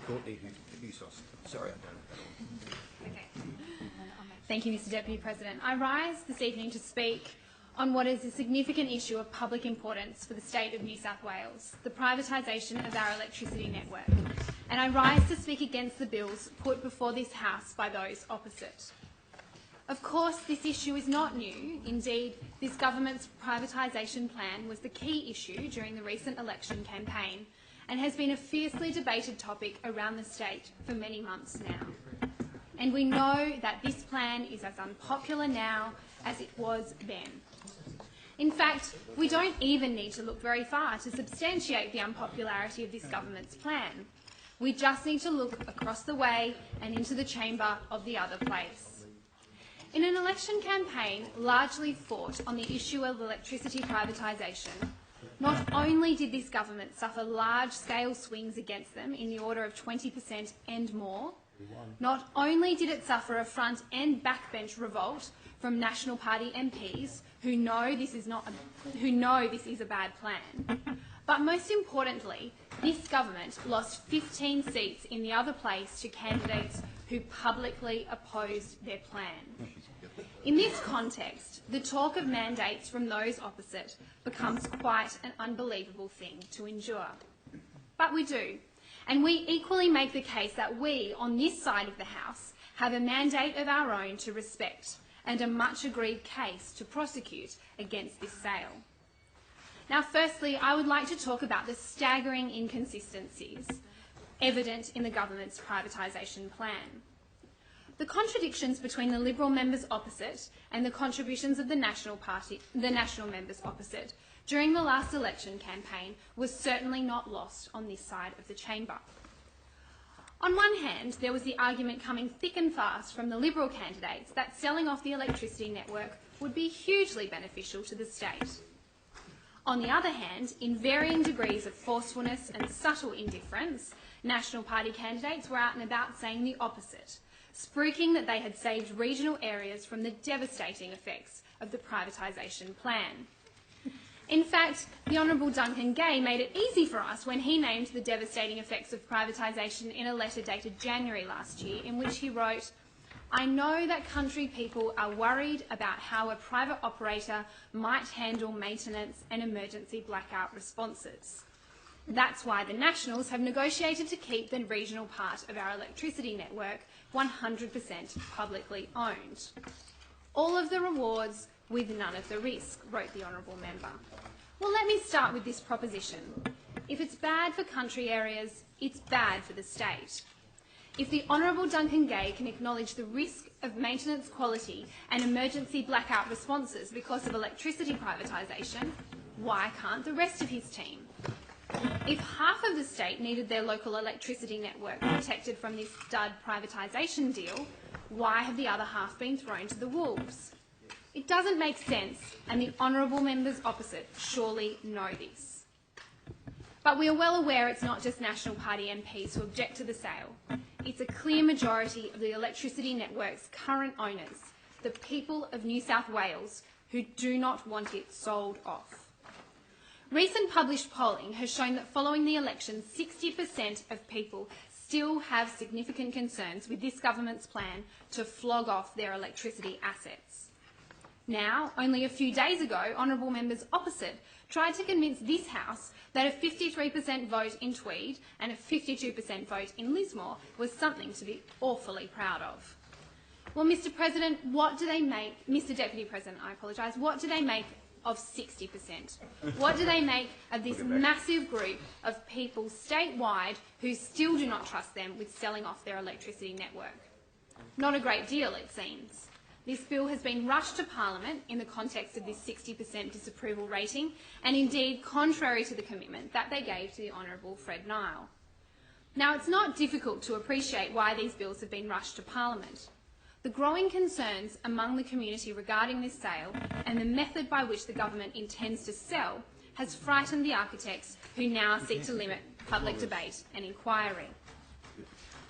Courtney Houssos. Sorry, I don't. Okay. Thank you, Mr. Deputy President. I rise this evening to speak on what is a significant issue of public importance for the state of New South Wales, the privatisation of our electricity network. And I rise to speak against the bills put before this House by those opposite. Of course, this issue is not new. Indeed, this government's privatisation plan was the key issue during the recent election campaign and has been a fiercely debated topic around the state for many months now. And we know that this plan is as unpopular now as it was then. In fact, we don't even need to look very far to substantiate the unpopularity of this government's plan. We just need to look across the way and into the chamber of the other place. In an election campaign largely fought on the issue of electricity privatisation, not only did this government suffer large-scale swings against them in the order of 20% and more, not only did it suffer a front and backbench revolt from National Party MPs who know this is a bad plan, but most importantly, this government lost 15 seats in the other place to candidates who publicly opposed their plan. In this context, the talk of mandates from those opposite becomes quite an unbelievable thing to endure. But we do. And we equally make the case that we, on this side of the House, have a mandate of our own to respect and a much-agreed case to prosecute against this sale. Now, firstly, I would like to talk about the staggering inconsistencies evident in the government's privatisation plan. The contradictions between the Liberal members opposite and the contributions of the National members opposite during the last election campaign was certainly not lost on this side of the chamber. On one hand, there was the argument coming thick and fast from the Liberal candidates that selling off the electricity network would be hugely beneficial to the state. On the other hand, in varying degrees of forcefulness and subtle indifference, National Party candidates were out and about saying the opposite, spruiking that they had saved regional areas from the devastating effects of the privatisation plan. In fact, the Honourable Duncan Gay made it easy for us when he named the devastating effects of privatisation in a letter dated January last year, in which he wrote, "I know that country people are worried about how a private operator might handle maintenance and emergency blackout responses. That's why the Nationals have negotiated to keep the regional part of our electricity network 100% publicly owned. All of the rewards with none of the risk," wrote the Honourable Member. Well, let me start with this proposition. If it's bad for country areas, it's bad for the state. If the Honourable Duncan Gay can acknowledge the risk of maintenance quality and emergency blackout responses because of electricity privatisation, why can't the rest of his team? If half of the state needed their local electricity network protected from this stud privatisation deal, why have the other half been thrown to the wolves? It doesn't make sense, and the Honourable members opposite surely know this. But we are well aware it's not just National Party MPs who object to the sale. It's a clear majority of the electricity network's current owners, the people of New South Wales, who do not want it sold off. Recent published polling has shown that following the election, 60% of people still have significant concerns with this government's plan to flog off their electricity assets. Now, only a few days ago, Honourable members opposite tried to convince this House that a 53% vote in Tweed and a 52% vote in Lismore was something to be awfully proud of. Well, Mr. President, what do they make, Mr. Deputy President, I apologise, what do they make of 60%? What do they make of this massive group of people statewide who still do not trust them with selling off their electricity network? Not a great deal, it seems. This bill has been rushed to Parliament in the context of this 60% disapproval rating, and indeed contrary to the commitment that they gave to the Honourable Fred Nile. Now, it's not difficult to appreciate why these bills have been rushed to Parliament. The growing concerns among the community regarding this sale and the method by which the government intends to sell has frightened the architects who now seek to limit public debate and inquiry.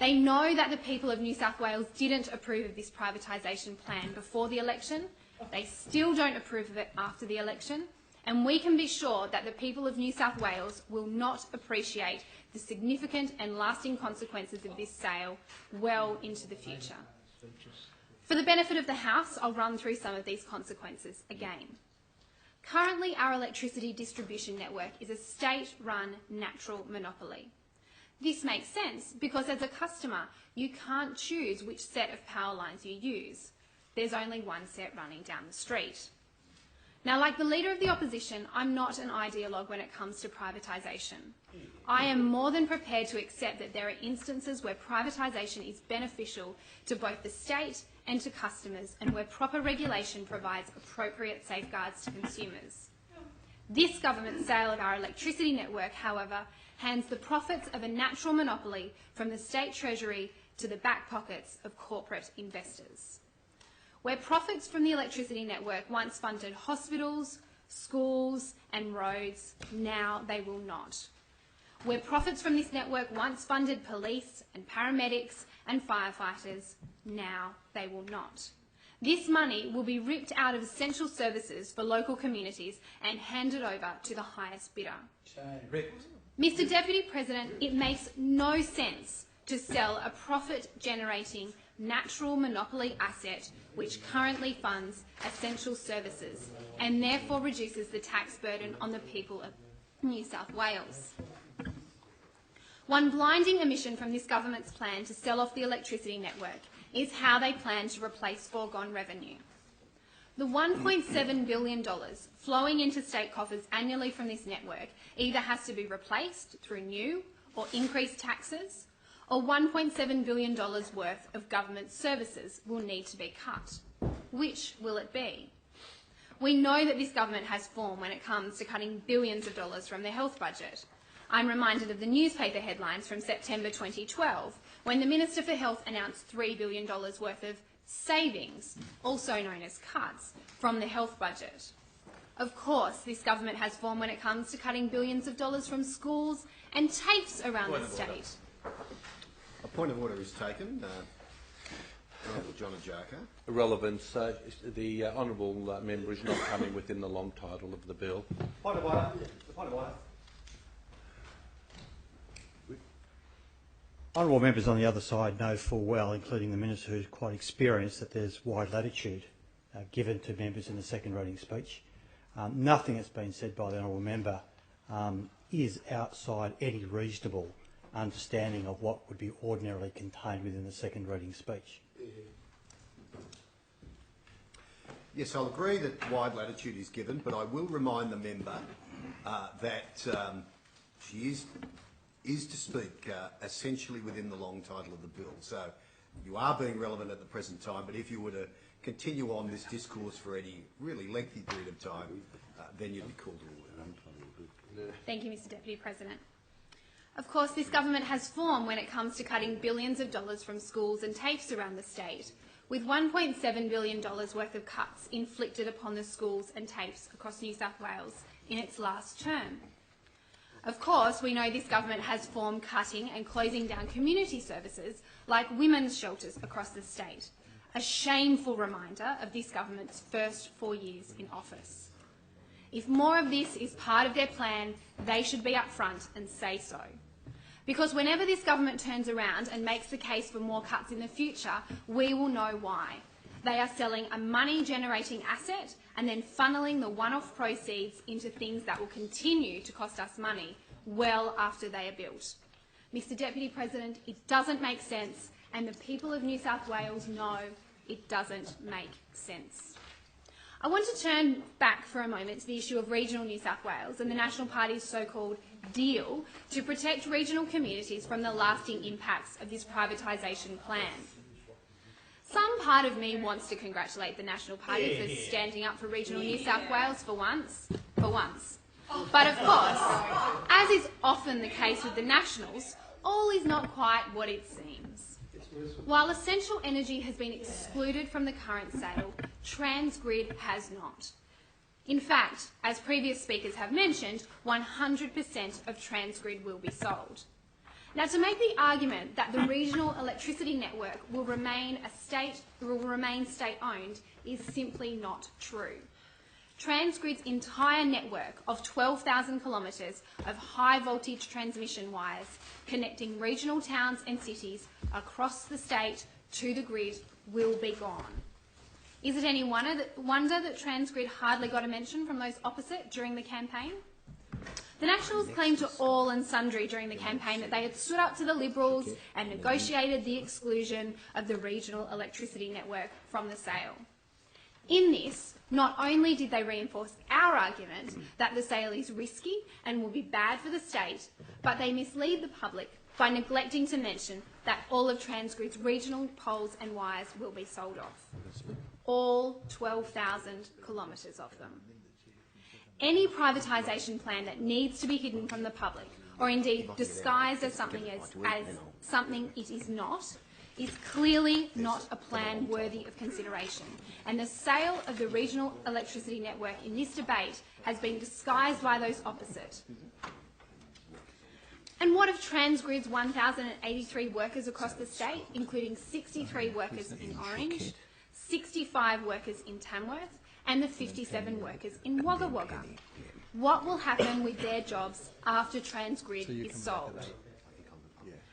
They know that the people of New South Wales didn't approve of this privatisation plan before the election. They still don't approve of it after the election. And we can be sure that the people of New South Wales will not appreciate the significant and lasting consequences of this sale well into the future. For the benefit of the House, I'll run through some of these consequences again. Currently, our electricity distribution network is a state-run natural monopoly. This makes sense because as a customer, you can't choose which set of power lines you use. There's only one set running down the street. Now, like the Leader of the Opposition, I'm not an ideologue when it comes to privatisation. I am more than prepared to accept that there are instances where privatisation is beneficial to both the state and to customers, and where proper regulation provides appropriate safeguards to consumers. This government's sale of our electricity network, however, hands the profits of a natural monopoly from the state treasury to the back pockets of corporate investors. Where profits from the electricity network once funded hospitals, schools and roads, now they will not. Where profits from this network once funded police and paramedics and firefighters, now they will not. This money will be ripped out of essential services for local communities and handed over to the highest bidder. Mr. Deputy President, it makes no sense to sell a profit-generating natural monopoly asset which currently funds essential services and therefore reduces the tax burden on the people of New South Wales. One blinding omission from this government's plan to sell off the electricity network is how they plan to replace foregone revenue. The $1.7 billion flowing into state coffers annually from this network either has to be replaced through new or increased taxes, or $1.7 billion worth of government services will need to be cut. Which will it be? We know that this government has form when it comes to cutting billions of dollars from their health budget. I'm reminded of the newspaper headlines from September 2012, when the Minister for Health announced $3 billion worth of savings, also known as cuts, from the health budget. Of course, this government has form when it comes to cutting billions of dollars from schools and TAFEs around the state. A point of order is taken. Honourable John Ajaka. Irrelevance. The honourable member is not coming within the long title of the bill. Point of order. Point of order. Honourable members on the other side know full well, including the Minister who's quite experienced, that there's wide latitude given to members in the second reading speech. Nothing that's been said by the honourable member is outside any reasonable understanding of what would be ordinarily contained within the second reading speech. Yes, I'll agree that wide latitude is given, but I will remind the member that she is to speak essentially within the long title of the bill. So you are being relevant at the present time, but if you were to continue on this discourse for any really lengthy period of time, then you'd be called to order. Thank you, Mr. Deputy President. Of course, this government has form when it comes to cutting billions of dollars from schools and TAFEs around the state, with $1.7 billion worth of cuts inflicted upon the schools and TAFEs across New South Wales in its last term. Of course, we know this government has form cutting and closing down community services like women's shelters across the state, a shameful reminder of this government's first 4 years in office. If more of this is part of their plan, they should be upfront and say so. Because whenever this government turns around and makes the case for more cuts in the future, we will know why. They are selling a money-generating asset and then funneling the one-off proceeds into things that will continue to cost us money well after they are built. Mr. Deputy President, it doesn't make sense, and the people of New South Wales know it doesn't make sense. I want to turn back for a moment to the issue of regional New South Wales and the National Party's so-called deal to protect regional communities from the lasting impacts of this privatisation plan. Some part of me wants to congratulate the National Party for standing up for regional New South Wales for once. But of course, as is often the case with the Nationals, all is not quite what it seems. While essential energy has been excluded from the current sale, Transgrid has not. In fact, as previous speakers have mentioned, 100% of Transgrid will be sold. Now, to make the argument that the regional electricity network will remain state-owned is simply not true. Transgrid's entire network of 12,000 kilometres of high voltage transmission wires connecting regional towns and cities across the state to the grid will be gone. Is it any wonder that Transgrid hardly got a mention from those opposite during the campaign? The Nationals claimed to all and sundry during the campaign that they had stood up to the Liberals and negotiated the exclusion of the regional electricity network from the sale. In this, not only did they reinforce our argument that the sale is risky and will be bad for the state, but they mislead the public by neglecting to mention that all of Transgrid's regional poles and wires will be sold off. All 12,000 kilometres of them. Any privatisation plan that needs to be hidden from the public, or indeed disguised as something it is not, is clearly not a plan worthy of consideration. And the sale of the regional electricity network in this debate has been disguised by those opposite. And what of Transgrid's 1,083 workers across the state, including 63 workers in Orange, 65 workers in Tamworth, and the 57 workers in Wagga Wagga? What will happen with their jobs after Transgrid is sold?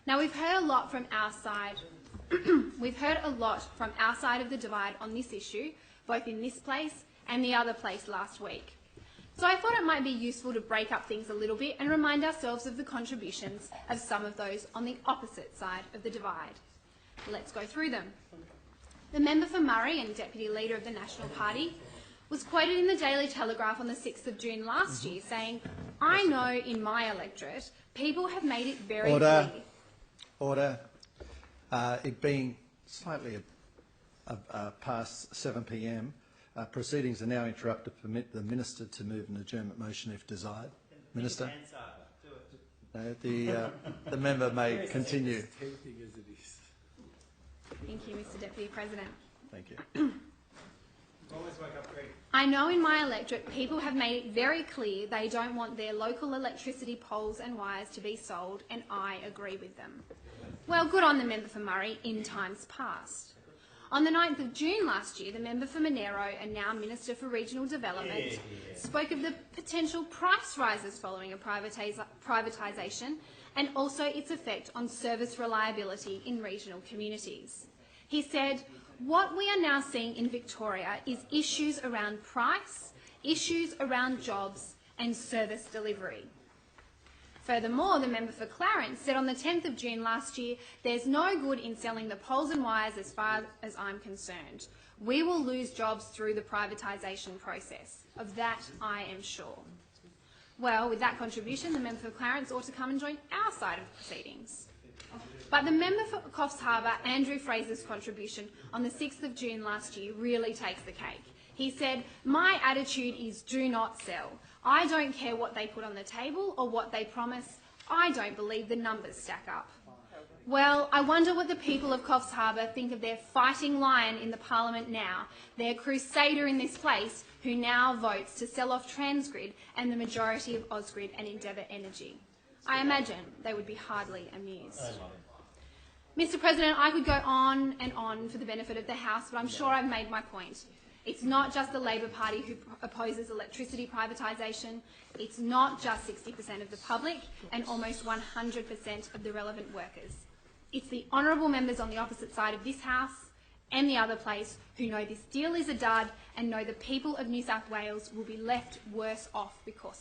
Now, we've heard a lot from our side. We've heard a lot from our side of the divide on this issue, both in this place and the other place last week. So I thought it might be useful to break up things a little bit and remind ourselves of the contributions of some of those on the opposite side of the divide. Let's go through them. The member for Murray and Deputy Leader of the National Party was quoted in the Daily Telegraph on the 6th of June last year saying, "I know in my electorate people have made it very clear." Order. It being slightly past 7 p.m, proceedings are now interrupted to permit the Minister to move an adjournment motion if desired. Minister? No, the member may continue. Thank you, Mr. Deputy President. Thank you. I know in my electorate people have made it very clear they don't want their local electricity poles and wires to be sold, and I agree with them. Well, good on the member for Murray in times past. On the 9th of June last year, the member for Monero and now Minister for Regional Development spoke of the potential price rises following a privatisation and also its effect on service reliability in regional communities. He said, "What we are now seeing in Victoria is issues around price, issues around jobs and service delivery." Furthermore, the member for Clarence said on the 10th of June last year, "There's no good in selling the poles and wires as far as I'm concerned. We will lose jobs through the privatisation process. Of that, I am sure." Well, with that contribution, the member for Clarence ought to come and join our side of the proceedings. But the member for Coffs Harbour, Andrew Fraser's contribution on the 6th of June last year really takes the cake. He said, "My attitude is do not sell. I don't care what they put on the table or what they promise. I don't believe the numbers stack up." Well, I wonder what the people of Coffs Harbour think of their fighting lion in the Parliament now, their crusader in this place, who now votes to sell off Transgrid and the majority of Ausgrid and Endeavour Energy. I imagine they would be hardly amused. Mr. President, I could go on and on for the benefit of the House, but I'm sure I've made my point. It's not just the Labor Party who opposes electricity privatisation. It's not just 60% of the public and almost 100% of the relevant workers. It's the honourable members on the opposite side of this House and the other place who know this deal is a dud and know the people of New South Wales will be left worse off because of it.